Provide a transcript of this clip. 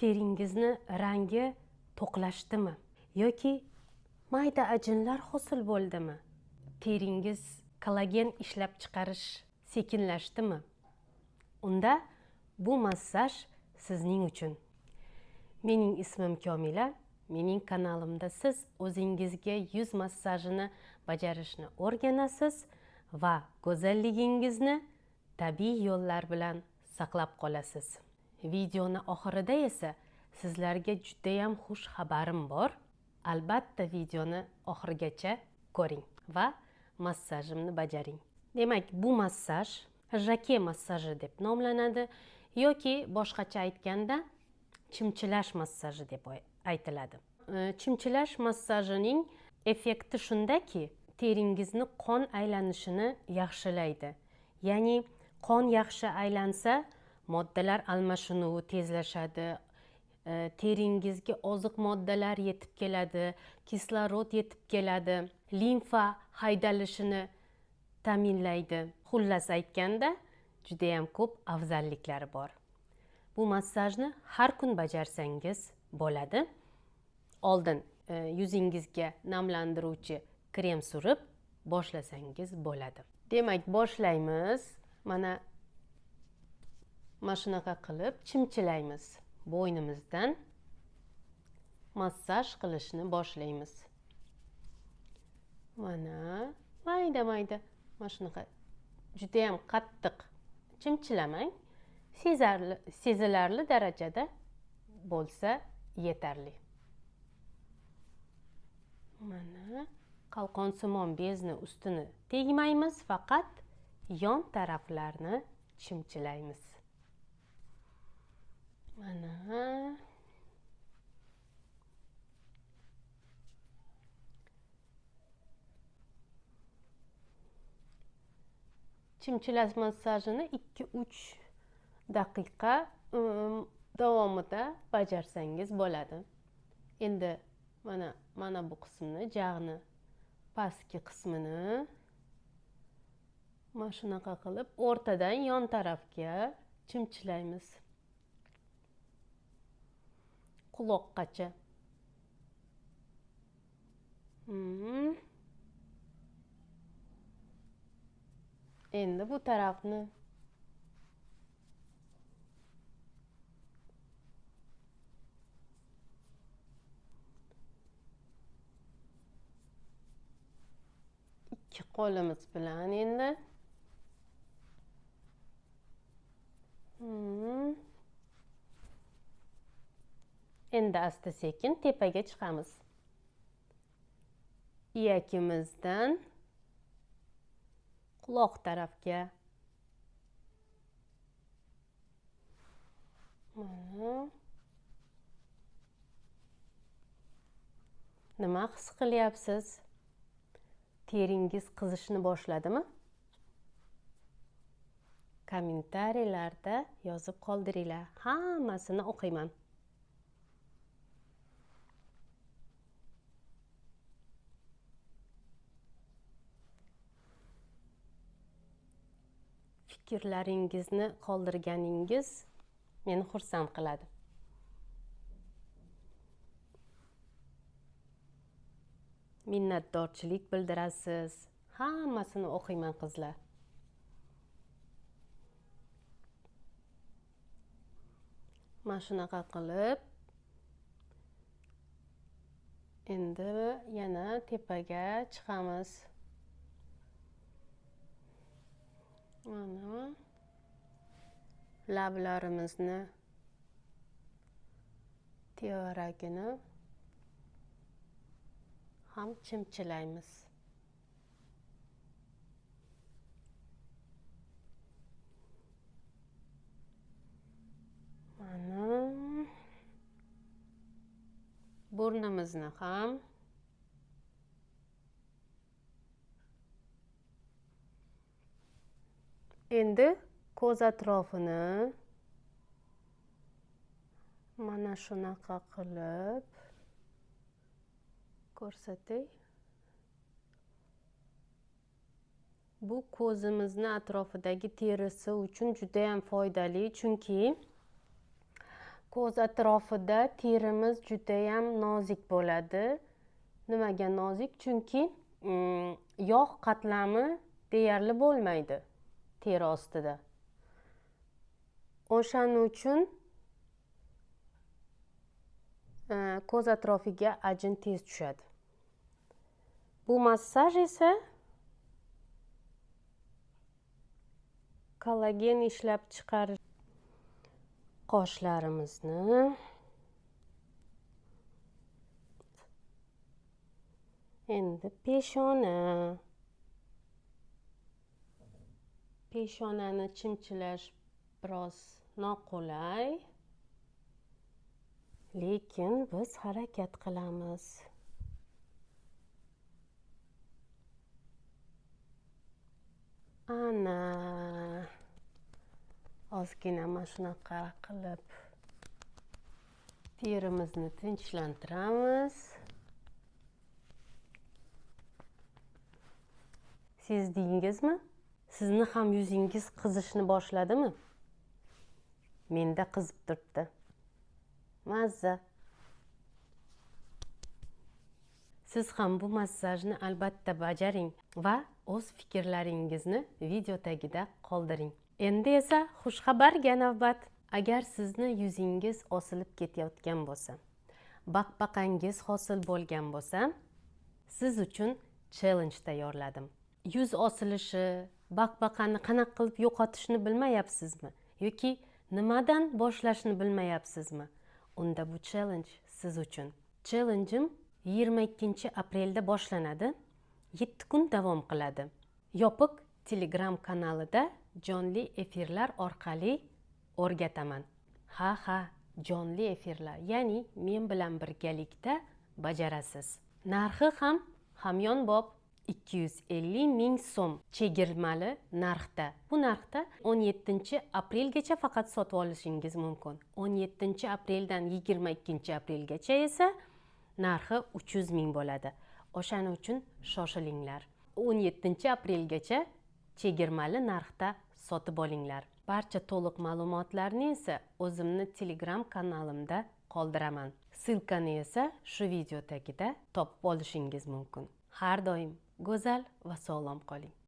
Teringizni rangi to'qlashdimi yoki mayda ajinlar hosil bo'ldimi? Teringiz kollagen ishlab chiqarish sekinlashdimi? Unda bu massaj sizning uchun. Mening ismim Komila. Mening kanalimda siz o'zingizga yuz massajini bajarishni o'rganasiz va go'zalligingizni tabiiy yo'llar bilan saqlab qolasiz. Videoni oxirida esa sizlarga juda ham xush xabarim bor. Albatta videoni oxirigacha ko'ring va massajimni bajaring. Demak, bu massaj jake massaji deb nomlanadi yoki boshqacha aytganda chimchilash massaji deb aytiladi. Chimchilash massajining effekti shundaki, teringizni qon aylanishini yaxshilaydi. Ya'ni qon yaxshi aylansa, moddalar almashinuvi tezlashadi, teringizga oziq moddalar yetib keladi, kislorod yetib keladi, limfa haydalishini ta'minlaydi. Xullas aytganda, juda ham ko'p afzalliklari bor. Bu massajni har kun bajarsangiz bo'ladi. Oldin yuzingizga namlantiruvchi krem surib boshlasangiz bo'ladi. Demak, boshlaymiz. Mana shunaqa qilib chimchilaymiz. Bo'ynimizdan massaj qilishni boshlaymiz. Mana mayda shunaqa juda ham qattiq chimchilamang. Sezilarli darajada bo'lsa yetarli. Mana qalqonsimon bezni ustini tegmaymiz, faqat yon taraflarni chimchilaymiz. Mana chimchilash massajini 2-3 daqiqa davomida bajarsangiz bo'ladi. Endi mana bu qismni, jag'ni pastki qismini mana shunaqa qilib o'rtadan yon tarafga chimchilaymiz. Quloqqacha. Endi bu tarafni ikki qo'limiz bilan endi asta sekin tepaga chiqamiz. Iyagimizdan quloq tarafga. Nima his qilyapsiz? Teringiz qizishni boshladimi? Kommentariylarda yozib qoldiringlar. Hammasini o'qiyman. Fikrlaringizni qoldirganingiz meni xursand qiladi. Minnatdorchilik bildirasiz. Hammasini o'qiyman qizlar. Mana shunaqa qilib endi yana tepaga chiqamiz. Mana lablarimizni tevaragini ham chimchilaymiz. Mana burnimizni ham endi ko'z atrofini mana shunaqa qilib ko'rsatay. Bu ko'zimizni atrofidagi terisi uchun juda ham foydali, chunki Ko'z atrofida terimiz judayam nozik bo'ladi. Nimaga nozik? Chunki yog' qatlami deyarli bo'lmaydi teri ostida. O'shaning uchun ko'z atrofiga ajin tez tushadi. Bu massaj esa kollagen ishlab chiqarish. Qoshlarimizni endi peshonani chimchilash biroz noqulay, lekin biz harakat qilamiz. Ana ozgina mana shunaqa qilib terimizni tinchlantiramiz. Sezdingizmi? Sizni ham yuzingiz qizishni boshladimi? Menda qizib turibdi. Mazza. Siz ham bu massajni albatta bajaring va o'z fikrlaringizni video tagida qoldiring. Endi esa xushxabarga navbat. Agar sizni yuzingiz osilib ketayotgan bo'lsa, baqbaqangiz hosil bo'lgan bo'lsa, siz uchun challenge tayyorladim. Yuz osilishi, baqbaqani qanaqa qilib yo'qotishni bilmayapsizmi? Yoki nimadan boshlashni bilmayapsizmi? Unda bu challenge siz uchun. Challenge'im 22 aprelda boshlanadi. 7 kun davom qiladi. Yopiq Telegram kanalida jonli efirlar orqali o'rgataman. Ha, jonli efirlar, ya'ni men bilan birgalikda bajarasiz. Narxi ham hamyonbop 250 ming so'm chegirmali narxda. Bu narxda 17 aprelgacha faqat sotib olishingiz mumkin. 17 apreldan 22 aprelgacha esa narxi 300 ming bo'ladi. O'shaning uchun shoshilinglar. 17 aprelgacha chegirmali narxda sotib olinglar. Barcha to'liq ma'lumotlarni esa o'zimni Telegram kanalimda qoldiraman. Silkani esa shu video tagida topib olishingiz mumkin. Har doim go'zal va sog'lom qoling.